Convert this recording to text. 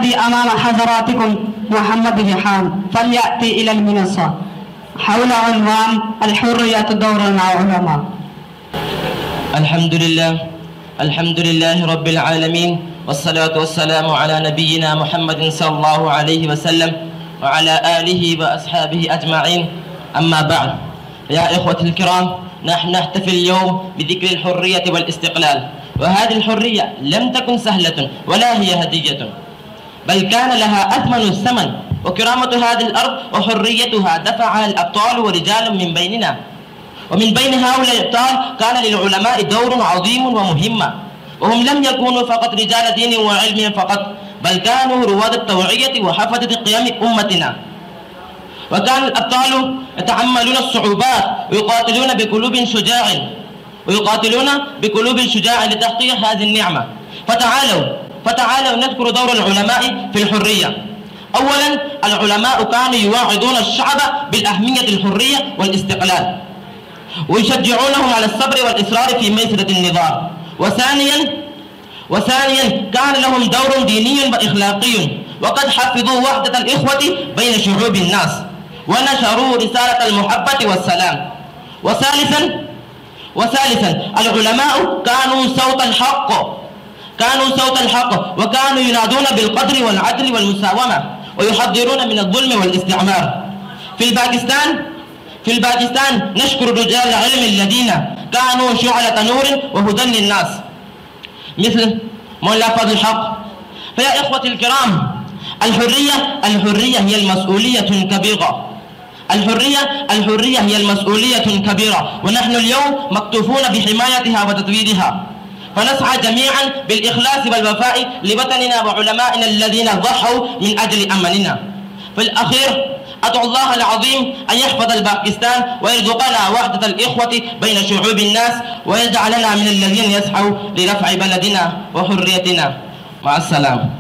ينادي أمام حضراتكم محمد ريحان فليأتي إلى المنصة حول عنوان الحرية دورنا مع العلماء. الحمد لله رب العالمين، والصلاة والسلام على نبينا محمد صلى الله عليه وسلم وعلى آله وأصحابه أجمعين. أما بعد، يا إخوة الكرام، نحن نحتفل اليوم بذكر الحرية والاستقلال، وهذه الحرية لم تكن سهلة ولا هي هدية، بل كان لها أثمن الثمن، وكرامة هذه الأرض وحريتها دفعها الأبطال ورجال من بيننا، ومن بين هؤلاء الأبطال كان للعلماء دور عظيم ومهم، وهم لم يكونوا فقط رجال دين وعلم فقط، بل كانوا رواد التوعية وحفظة قيم أمتنا. وكان الأبطال يتحملون الصعوبات ويقاتلون بقلوب شجاع لتحقيق هذه النعمة. فتعالوا نذكر دور العلماء في الحرية. أولا، العلماء كانوا يواعظون الشعب بالأهمية الحرية والاستقلال، ويشجعونهم على الصبر والإصرار في ميسرة النظام. وثانيا كان لهم دور ديني وإخلاقي، وقد حفظوا وحدة الإخوة بين شعوب الناس، ونشروا رسالة المحبة والسلام. وثالثا العلماء كانوا صوت الحق، وكانوا ينادون بالقدر والعدل والمساومة، ويحذرون من الظلم والاستعمار. في الباكستان نشكر رجال العلم الذين كانوا شعلة نور وهدى للناس مثل مولا فضل الحق. فيا إخوتي الكرام، الحرية هي المسؤولية الكبيرة. الحرية هي المسؤولية الكبيرة، ونحن اليوم مكتوفون بحمايتها وتطويرها، فنسعى جميعا بالإخلاص والوفاء لوطننا وعلمائنا الذين ضحوا من أجل أمننا. في الأخير أدعو الله العظيم أن يحفظ الباكستان ويرزقنا وحدة الإخوة بين شعوب الناس، ويجعلنا من الذين يسعوا لرفع بلدنا وحريتنا. مع السلامة.